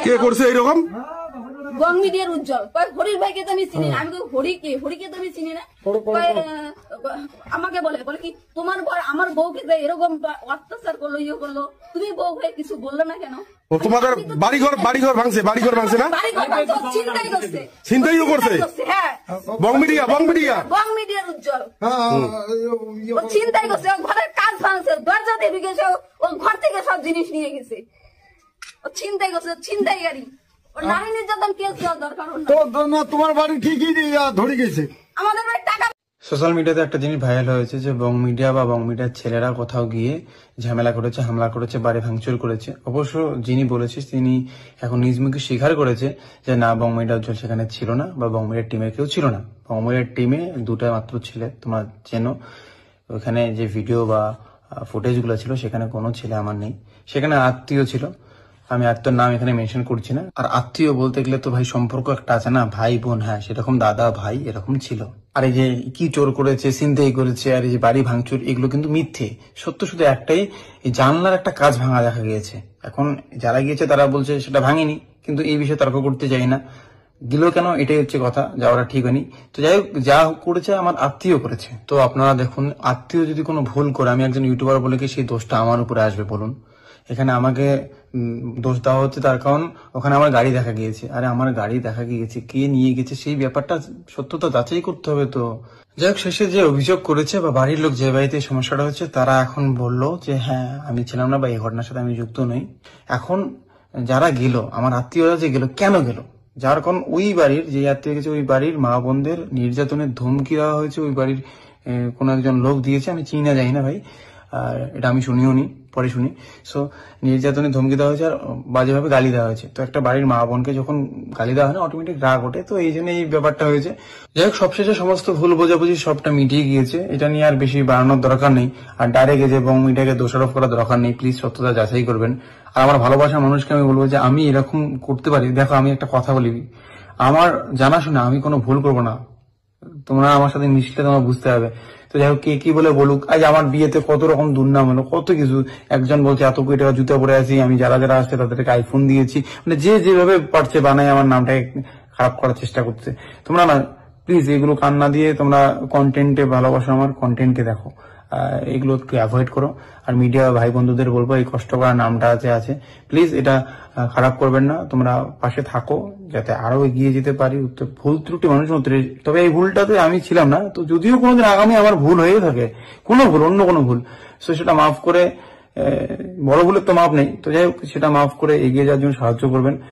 কে করছে এরকম? বং মিডিয়ার উজ্জ্বল হরির ভাইকে তো আমি চিনি না। আমি তো হরিকে তো আমি চিনি না। আমাকে বলে কি তোমার আমার বউকে এরকম অত্যাচার করলো, ইয়ে করলো, তুমি বউ হয়ে কিছু বললো না কেন? তোমাদের বাড়িঘর ভাঙছে না? ছিনতাইও করছে। হ্যাঁ, বং মিডিয়ার উজ্জ্বল ছিনতাই করছে, ঘরের কাজ ভাঙছে, দরজা দিয়ে ঢুকেছে, ও ঘর থেকে সব জিনিস নিয়ে গেছে। ও ছিনতাই করছে, ছিনতাইকারী। নারী নির্যাতন কেস দেওয়ার দরকার না। তোমার বাড়ি ঠিকই ধরে গেছে। আমাদের বাড়ি টাকা। সোশ্যাল মিডিয়াতে একটা জিনিস ভাইরাল হয়েছে যে বং মিডিয়া বা বং মিডিয়ার ছেলেরা কোথাও গিয়ে ঝামেলা করেছে, হামলা করেছে, বাড়ি ভাঙচুর করেছে। অবশ্য যিনি বলেছে তিনি এখন নিজ মুখে স্বীকার করেছে যে না, বং মিডিয়া উজ্জ্বল সেখানে ছিল না বা বং মিডিয়ার টিমের কেউ ছিল না। বং মিডিয়ার টিমে দুটা মাত্র ছেলে, তোমরা চেনো। ওখানে যে ভিডিও বা ফুটেজ গুলো ছিল সেখানে কোনো ছেলে আমার নেই, সেখানে আত্মীয় ছিল। আমি আত্মীয়র নাম এখানে মেনশন করছি না। আর আত্মীয় বলতে গেলে তো ভাই সম্পর্ক একটা আছে না, ভাই বোন। হ্যাঁ, সেরকম দাদা ভাই এরকম ছিল। আর এই যে কি চোর করেছে, ছিনতাই করেছে, আর এই যে বাড়ি ভাঙচুর, এগুলো কিন্তু মিথ্যে। সত্য শুধু একটাই, এই জানলার একটা কাজ ভাঙা দেখা গিয়েছে। এখন যারা গিয়েছে তারা বলছে সেটা ভাঙেনি, কিন্তু এই বিষয়ে তর্ক করতে চাই না। গেল কেন, এটাই হচ্ছে কথা, যাওয়াটা ঠিক হয়নি। তো যাই হোক, যা করেছে আমার আত্মীয় করেছে। তো আপনারা দেখুন, আত্মীয় যদি কোনো ভুল করে, আমি একজন ইউটিউবার বলে কি সেই দোষটা আমার উপরে আসবে বলুন? এখানে আমাকে দোষ দেওয়া হচ্ছে তার কারণ ওখানে আমার গাড়ি দেখা গিয়েছে। আরে আমার গাড়ি দেখা গিয়েছে, কে নিয়ে গেছে সেই ব্যাপারটা সত্যতা যাচাই করতে হবে। তো যাই হোক, শেষে যে অভিযোগ করেছে বা বাড়ির লোক যে বাড়িতে সমস্যাটা হচ্ছে, তারা এখন বললো যে হ্যাঁ আমি ছিলাম না বা এই ঘটনার সাথে আমি যুক্ত নই। এখন যারা গেল, আমার আত্মীয়রা যে গেল, কেন গেল? যার কারণ ওই বাড়ির যে আত্মীয় গেছে, ওই বাড়ির মা বোনদের নির্যাতনের ধমকি দেওয়া হয়েছে। ওই বাড়ির কোন একজন লোক দিয়েছে, আমি চিনি না, জানি না ভাই, আর এটা আমি শুনিও নি, পরে শুনি। সো নির্যাতনের ধমকি দেওয়া হয়েছে আর বাজেভাবে গালি দেওয়া হয়েছে। তো একটা বাড়ির মা বোনকে যখন গালি দেওয়া হয় না, অটোমেটিক রাগ ওঠে। তো এই জন্য এই ব্যাপারটা হয়েছে। যাই হোক, সবশেষে সমস্ত ভুল বোঝাবুঝি সবটা মিটিয়ে গিয়েছে। এটা নিয়ে আর বেশি বাড়ানোর দরকার নেই, আর ডাইরেক্ট যে বং মিডিয়াকে দোষারোপ করার দরকার নেই। প্লিজ সত্যতা যাচাই করবেন। আর আমার ভালোবাসার মানুষকে আমি বলবো যে আমি এরকম করতে পারি। দেখো, আমি একটা কথা বলি, আমার জানাশোনা আমি কোনো ভুল করবো না। তোমরা আমার সাথে মিশলে তোমার বুঝতে হবে। তো যাই হোক, কে কি বলে বলুক, আজ আমার বিয়েতে কত রকম দুর্নাম হলো, কত কিছু। একজন বলছে এত কোটি টাকা জুতা পরে আছি, আমি যারা যারা আসছে তাদেরকে আইফোন দিয়েছি। মানে যে যেভাবে পারছে বানায় আমার নামটাকে খারাপ করার চেষ্টা করছে। তোমরা না প্লিজ এগুলো কান্না দিয়ে তোমরা কন্টেন্টে ভালোবাসো, আমার কন্টেন্টকে দেখো, এগুলোকে অ্যাভয়েড করো। আর মিডিয়া ভাই বন্ধুদের বলবো, এই কষ্ট করা নামটা আছে প্লিজ এটা খারাপ করবেন না। তোমরা পাশে থাকো যাতে আরো এগিয়ে যেতে পারি। ভুল ত্রুটি মানুষ মধ্যে, তবে এই ভুলটাতে আমি ছিলাম না। তো যদিও কোনোদিন আগামী আমার ভুল হয়ে থাকে, কোনো ভুল, অন্য কোনো ভুল, তো সেটা মাফ করে, বড় ভুলের তো মাপ নেই। তো যাই হোক, সেটা মাফ করে এগিয়ে যাওয়ার জন্য সাহায্য করবেন।